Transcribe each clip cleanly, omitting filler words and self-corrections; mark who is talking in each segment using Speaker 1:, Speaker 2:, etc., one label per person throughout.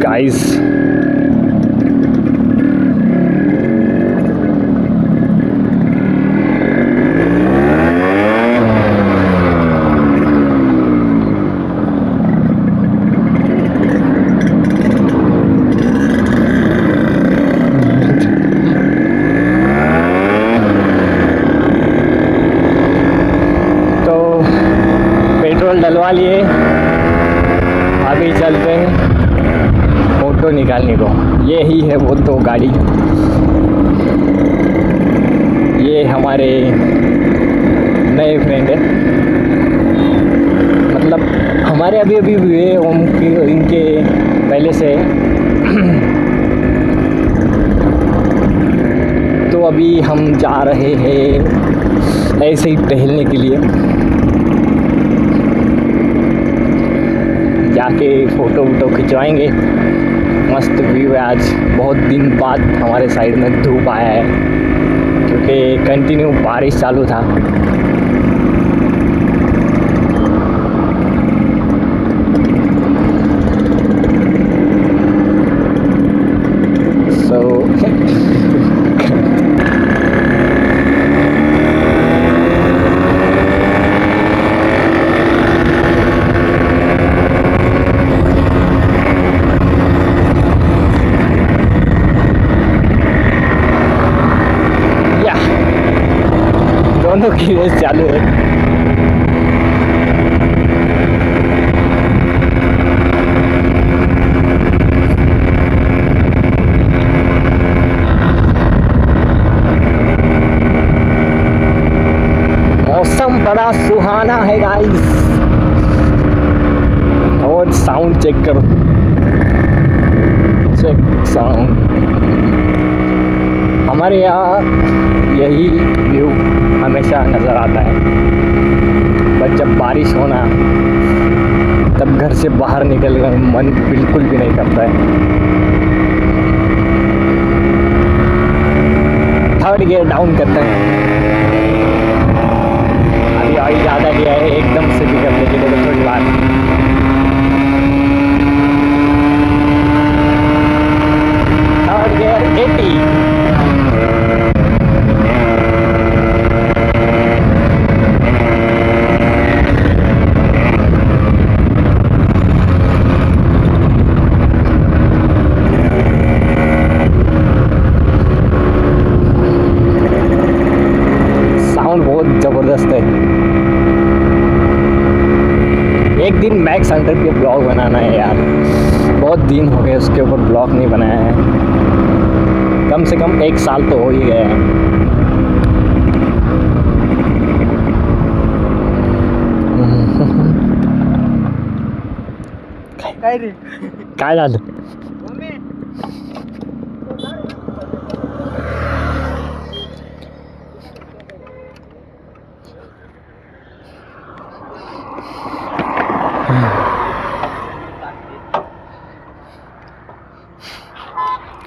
Speaker 1: Guys. Petrol डलवा लिए, अभी चलते हैं फोटो निकालने को। ये ही है वो तो गाड़ी, ये हमारे नए फ्रेंड है, मतलब हमारे अभी अभी हुए, इनके पहले से। तो अभी हम जा रहे हैं ऐसे ही टहलने के लिए, जाके फ़ोटो वोटो खिंचवाएंगे। मस्त व्यू है आज, बहुत दिन बाद हमारे साइड में धूप आया है, क्योंकि कंटिन्यू बारिश चालू था। दोनों की रेस चालू है। मौसम बड़ा सुहाना है गाइस, और साउंड चेक करो, चेक साउंड। हमारे यहाँ यही व्यू हमेशा नज़र आता है, बट जब बारिश होना तब घर से बाहर निकलने का मन बिल्कुल भी नहीं करता है। थर्ड गियर डाउन करते हैं, अभी ऑयल ज़्यादा गया है, एकदम से भी करने के लिए थोड़ी बात। Third gear 80। ज़बरदस्त है। एक दिन मैक्स हंटर पे ब्लॉग बनाना है यार, बहुत दिन हो गए उसके ऊपर ब्लॉग नहीं बनाया है, कम से कम 1 साल तो हो ही गया है। काय झालं?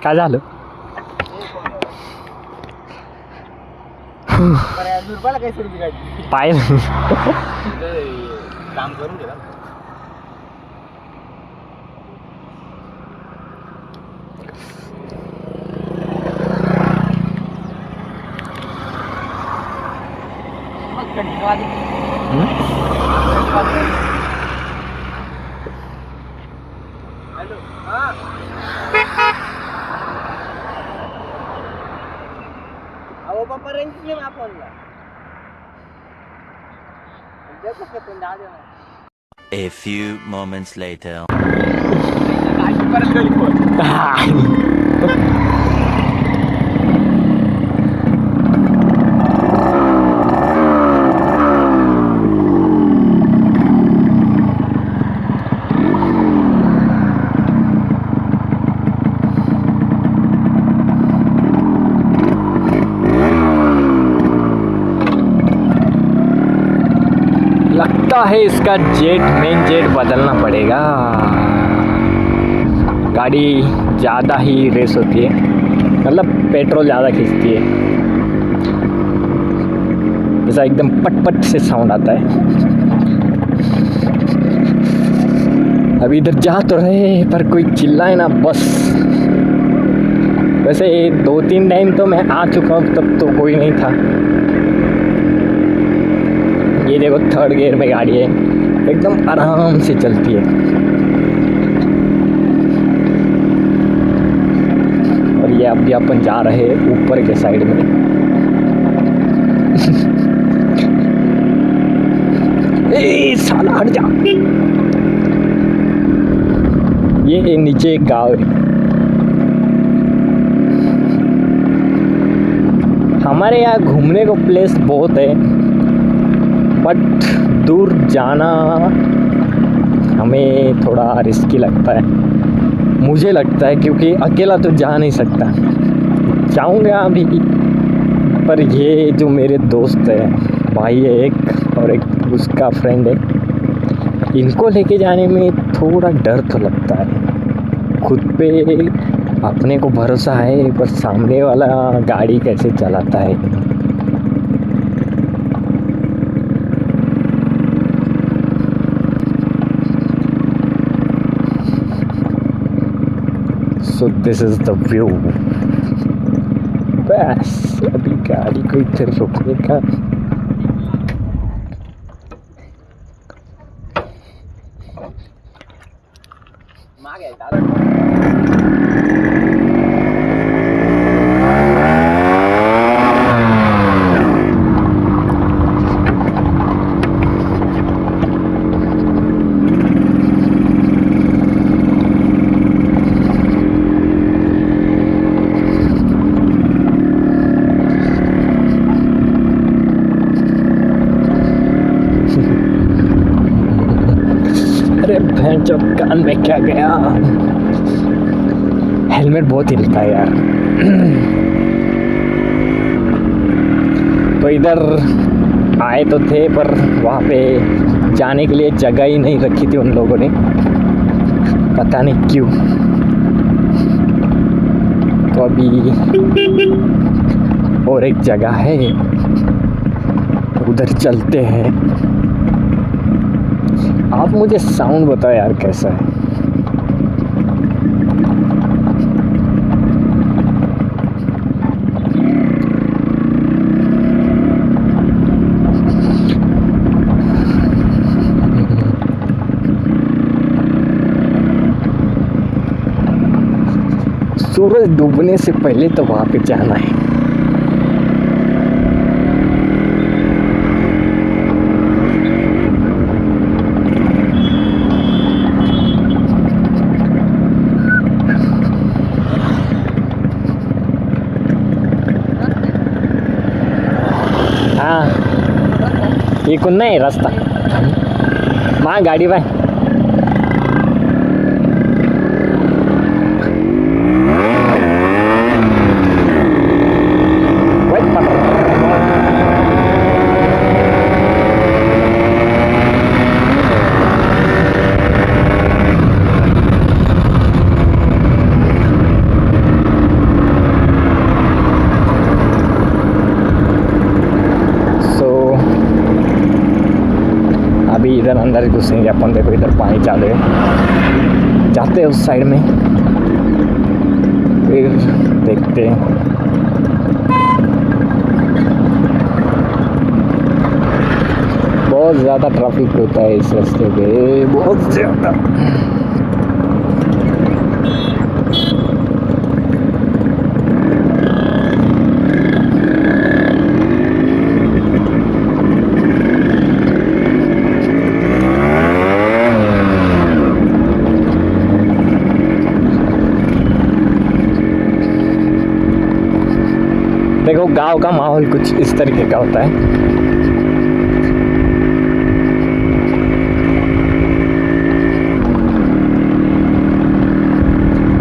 Speaker 1: काय झालं? पाहिलं काम करून गेला. हॅलो, हां अहो बाबा रेंज नाही ना फोनला. देखो के तुम आ जाना.
Speaker 2: A few moments later.
Speaker 1: लगता है इसका मेन जेट बदलना पड़ेगा। गाड़ी ज़्यादा ही रेस होती है, मतलब पेट्रोल ज़्यादा खींचती है, जैसा एकदम पट पट से साउंड आता है। अभी इधर जा तो रहे हैं पर कोई चिल्लाए ना बस। वैसे 2-3 टाइम तो मैं आ चुका हूँ, तब तो कोई नहीं था। ये देखो 3rd गियर में गाड़ी है, एकदम आराम से चलती है। और ये अभी अपन जा रहे हैं ऊपर के साइड में। ए साला हट जा। ये नीचे एक गाँव है। हमारे यहाँ घूमने को प्लेस बहुत है, बट दूर जाना हमें थोड़ा रिस्की लगता है, मुझे लगता है, क्योंकि अकेला तो जा नहीं सकता। जाऊँगा अभी, पर ये जो मेरे दोस्त है, भाई है एक और एक उसका फ्रेंड है, इनको लेके जाने में थोड़ा डर तो लगता है। खुद पे अपने को भरोसा है, पर सामने वाला गाड़ी कैसे चलाता है। So this is the view. बस अभी गाड़ी को इधर रोकने का। अरे भैंस चौक कान में क्या गया। हेलमेट बहुत हिलता है यार। तो इधर आए तो थे, पर वहाँ पे जाने के लिए जगह ही नहीं रखी थी उन लोगों ने, पता नहीं क्यों। तो अभी और एक जगह है, उधर चलते हैं। आप मुझे साउंड बताओ यार कैसा है। सूरज डूबने से पहले तो वहाँ पे जाना है। हाँ ये कौन नहीं रास्ता माँ गाड़ी भाई। अभी इधर अंदर घुसेंगे अपन। देखो इधर पानी चालू है, जाते हैं उस साइड में, फिर देखते हैं। बहुत ज़्यादा ट्रैफिक होता है इस रास्ते पे, बहुत ज़्यादा। देखो गांव का माहौल कुछ इस तरीके का होता है।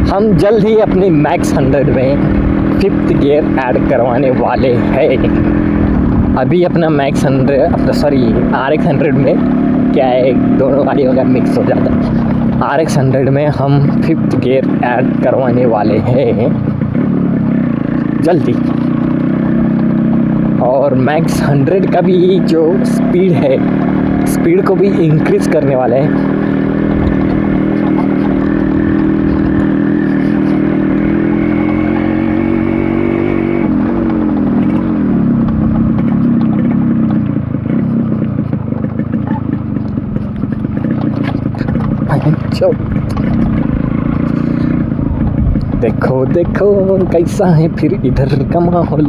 Speaker 1: हम जल्द ही अपनी मैक्स 100 में 5th गियर ऐड करवाने वाले हैं। अभी अपना मैक्स 100 अपना RX 100 में क्या है, दोनों गाड़ियों का मिक्स हो जाता है। RX 100 में हम 5th गियर ऐड करवाने वाले हैं जल्दी। और मैक्स 100 का भी जो स्पीड है, स्पीड को भी इंक्रीज़ करने वाला है। चो देखो देखो कैसा है फिर इधर का माहौल।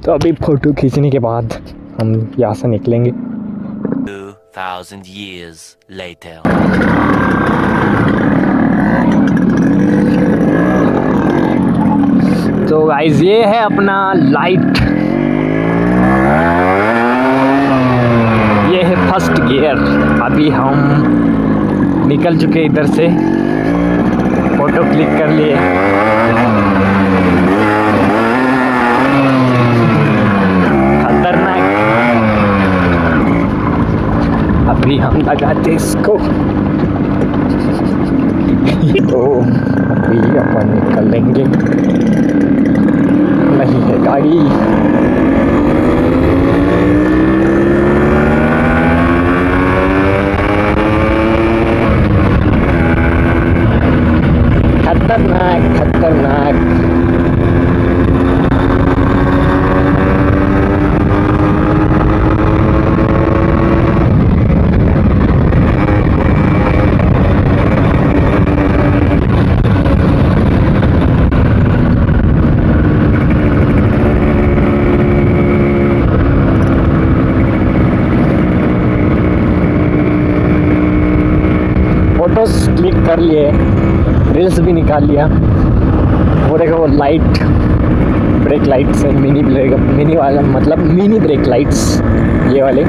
Speaker 1: तो अभी फ़ोटो खींचने के बाद हम यहाँ से निकलेंगे।
Speaker 2: 2000 years later.
Speaker 1: तो गाइस ये है अपना लाइट, ये है फर्स्ट गियर। अभी हम निकल चुके इधर से, फ़ोटो क्लिक कर लिए। खतरनाक। अभी हम लगाते इसको। तो अभी अपन निकलेंगे, नहीं है गाड़ी। खतरनाक खतरनाक। फोटोज क्लिक कर लिए, रील्स भी निकाल लिया। वो देखो वो लाइट, ब्रेक लाइट्स है, मिनी वाला मतलब मिनी ब्रेक लाइट्स ये वाले।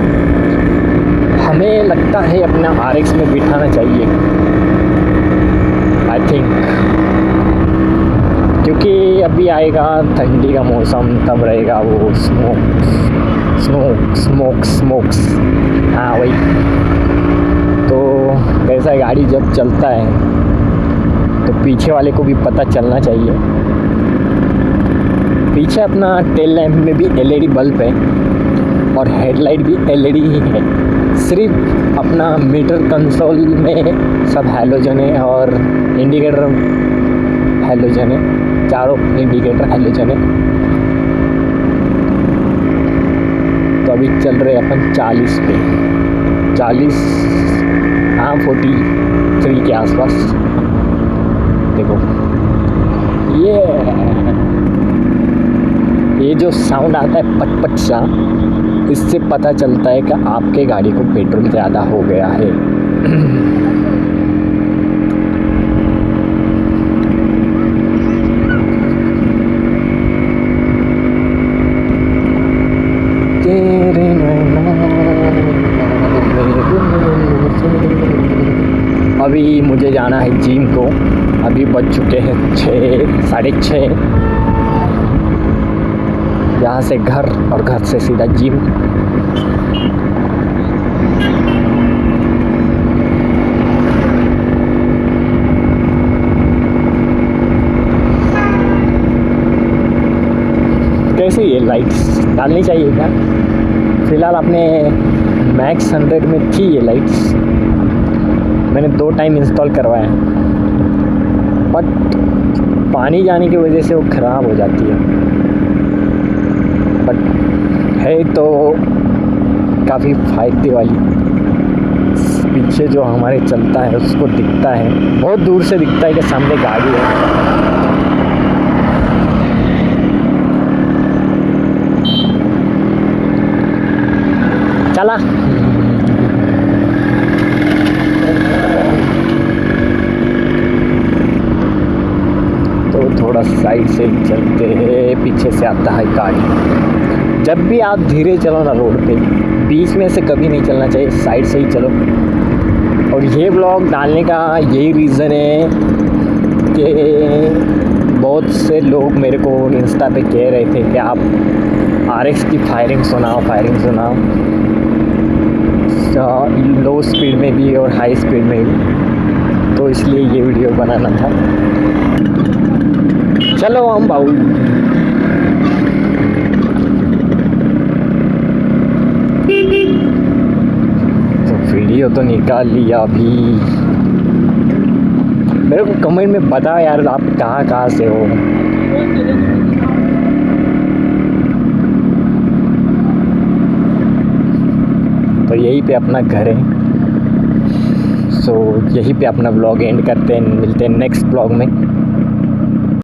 Speaker 1: हमें लगता है अपना RX में बिठाना चाहिए आई थिंक, क्योंकि अभी आएगा ठंडी का मौसम, तब रहेगा वो स्मोक्स। हाँ वही। तो कैसा है, गाड़ी जब चलता है तो पीछे वाले को भी पता चलना चाहिए। पीछे अपना टेल लैम्प में भी LED बल्ब है और हेडलाइट भी LED ही है। सिर्फ अपना मीटर कंसोल में सब हैलोजन है और इंडिकेटर हैलोजन है, चारों इंडिकेटर हैलोजन है। तो अभी चल रहे अपन 40 पे, 40 हाँ 43 के आसपास। देखो ये जो साउंड आता है पट पट सा, इससे पता चलता है कि आपके गाड़ी को पेट्रोल ज़्यादा हो गया है। अभी मुझे जाना है जिम को। अभी बज चुके हैं 6, 6:30। यहाँ से घर और घर से सीधा जिम। कैसे ये लाइट्स डालनी चाहिए क्या? फ़िलहाल अपने मैक्स 100 में थी ये लाइट्स, मैंने 2 टाइम इंस्टॉल करवाया, बट पानी जाने की वजह से वो ख़राब हो जाती है। बट है तो काफ़ी फ़ायदे वाली। पीछे जो हमारे चलता है उसको दिखता है, बहुत दूर से दिखता है कि सामने गाड़ी है। चला तो थोड़ा साइड से चलते हैं, पीछे से आता है गाड़ी। जब भी आप धीरे चलो ना रोड पे, बीच में से कभी नहीं चलना चाहिए, साइड से ही चलो। और ये ब्लॉग डालने का यही रीज़न है कि बहुत से लोग मेरे को इंस्टा पे कह रहे थे कि आप RX की फायरिंग सुनाओ, लो स्पीड में भी और हाई स्पीड में भी। तो इसलिए ये वीडियो बनाना था। चलो हम बाबू वीडियो तो निकाल लिया अभी। मेरे को कमेंट में बताओ यार आप कहाँ से हो। तो यहीं पे अपना घर है। सो यहीं पे अपना ब्लॉग एंड करते हैं, मिलते हैं नेक्स्ट ब्लॉग में।